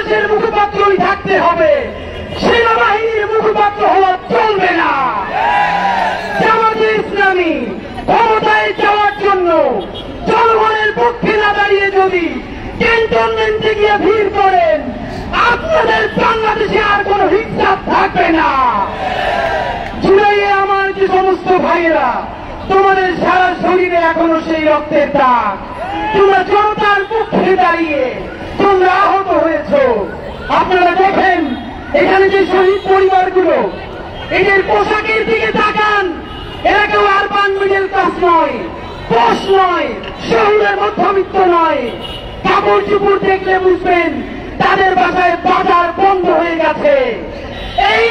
বাংলাদেশের মুখপাত্রই থাকতে হবে, সেনাবাহিনীর মুখপাত্র হওয়া চলবে না। জামাতে ইসলামী ক্ষমতায় যাওয়ার জন্য জনগণের পক্ষে না দাঁড়িয়ে যদি ক্যান্টনমেন্টে গিয়ে ভিড় করেন, আপনাদের বাংলাদেশে আর কোন হিসাব থাকবে না। জুলাইয়ে আমার যে সমস্ত ভাইয়েরা, তোমাদের সারা শরীরে এখনো সেই রক্তের দাগ, তোমরা জনতার পক্ষে দাঁড়িয়ে তোমরা আহত হয়েছ। আপনারা দেখেন এখানে যে শহীদ পরিবারগুলো, এদের পোশাকের দিকে তাকান, এরা কেউ আরবান মিডল ক্লাস নয়, পশ নয়, শহরের মধ্যবিত্ত নয়। কাপড় চুপড় দেখলে বুঝবেন তাদের বাসায় বাজার বন্ধ হয়ে গেছে। এই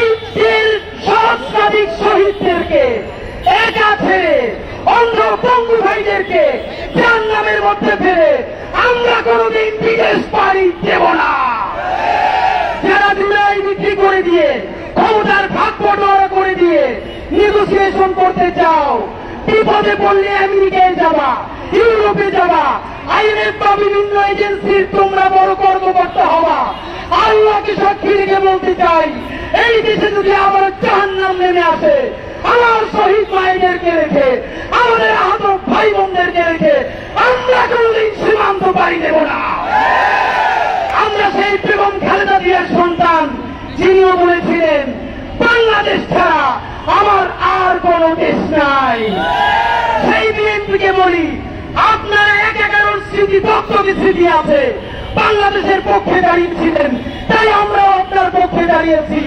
সহস্রাধিক শহীদদেরকে একা ছেড়ে, অন্ধ পঙ্গু ভাইদেরকে জাহান্নামের মধ্যে ফেলে আমরা কোনদিন বিদেশ পাড়ি দেব না। যারা জুলাই বিক্রি করে দিয়ে, ক্ষমতার ভাগ বটোয়ারা করে দিয়ে নেগোসিয়েশন করতে চাও, বিপদে পড়লে আমেরিকায় যাবা, ইউরোপে যাবা, আইএমএফ বা বিভিন্ন এজেন্সির তোমরা বড় কর্মকর্তা হবা। আল্লাহকে সাক্ষী রেখে বলতে চাই, এই দেশে যদি আবার জাহান্নাম নেমে আসে, আমার শহীদ ভাইদেরকে রেখে, আমাদের আহত ভাই বোনদেরকে রেখে আমরা কোনদিন সীমান্ত পাড়ি দেব না। আমরা সেই বেগম খালেদা জিয়ার সন্তান, যিনিও বলেছিলেন বাংলাদেশ ছাড়া আমার আর কোন দেশ নাই। সেই বিএনপিকে বলি, আপনারা একাকার স্মৃতি, দপ্তরের স্মৃতি আছে, বাংলাদেশের পক্ষে দাঁড়িয়েছিলেন, তাই আমরাও আপনার পক্ষে দাঁড়িয়েছি।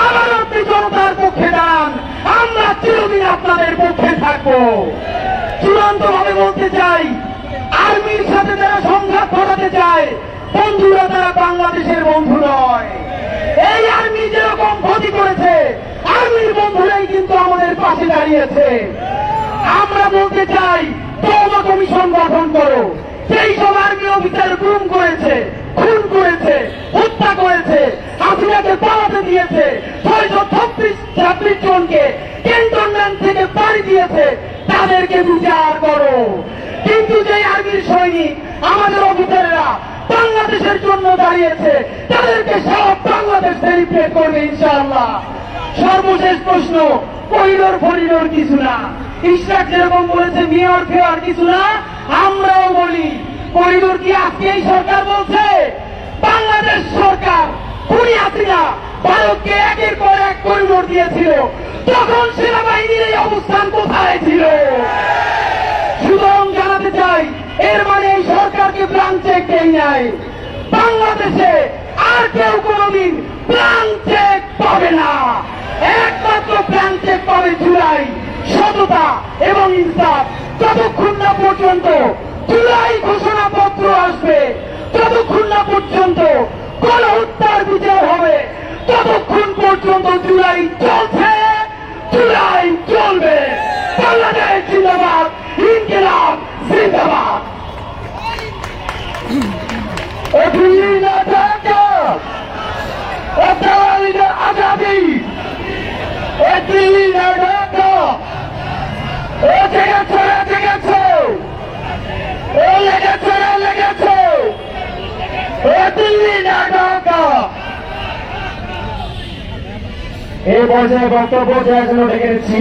আবার আপনি জনতার পক্ষে দাঁড়ান, আমরা চিরদিন আপনাদের পক্ষে থাকবো। চূড়ান্ত ভাবে বলতে চাই, আর্মির সাথে যারা সংঘাত ঘটাতে চায়, বন্ধুরা তারা বাংলাদেশের বন্ধু নয়। এই আর্মি যেরকম ক্ষতি করেছে, আর্মির বন্ধুরাই কিন্তু আমাদের পাশে দাঁড়িয়েছে। আমরা বলতে চাই, তওবা কমিশন গঠন করো। সেই সব আর্মি অফিসার গুম করেছে, খুন করেছে, হত্যা করেছে, হাসিনাকে পালাতে দিয়েছে, 636 জনকে ক্যান্টনমেন্ট থেকে পাড়ি দিয়েছে, তাদেরকে বিচার করো। কিন্তু যে আর্মির সৈনিক, আমাদের অফিসারেরা বাংলাদেশের জন্য দাঁড়িয়েছে, তাদেরকে সব বাংলাদেশ সেলিব্রেট করবে ইনশাআল্লাহ। সর্বশেষ প্রশ্ন, করিডোর ফরিডোর কিছু না, ইশরাক যেরকম বলেছে মেয়র ফেয়ার কিছু না, আমরাও বলি করিডোর কি আজকে এই সরকার বলছে? বাংলাদেশ সরকার খুনি হাসিনা ভারতকে একের পর এক করিডোর দিয়েছিল, তখন সেনাবাহিনীর এই অবস্থান কোথায় ছিল? সুতরাং জানাতে চাই, এর মানে এই সরকারকে ব্ল্যাঙ্ক চেক দেয় নাই। বাংলাদেশে আর কেউ কোনদিন ব্ল্যাঙ্ক চেক পাবে না। একমাত্র ব্ল্যাঙ্ক চেক পাবে জুলাই, সততা এবং ইনসাফ। যতক্ষণ না পর্যন্ত জুলাই ঘোষণাপত্র আসবে, যতক্ষণ না পর্যন্ত গণহত্যার বিচার হবে, ততক্ষণ পর্যন্ত জুলাই চলছে, জুলাই চলবে। বাংলাদেশ জিন্দাবাদ, ইনকিলাব জিন্দাবাদ। আজাদি এই পর্যায়ে বক্তব্য দেওয়ার জন্য ডেকে নিচ্ছি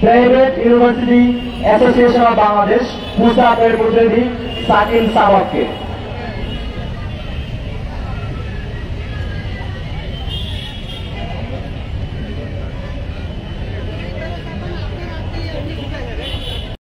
private university association of Bangladesh মুসাফের প্রতিনিধি সাকিল সাবাবকে।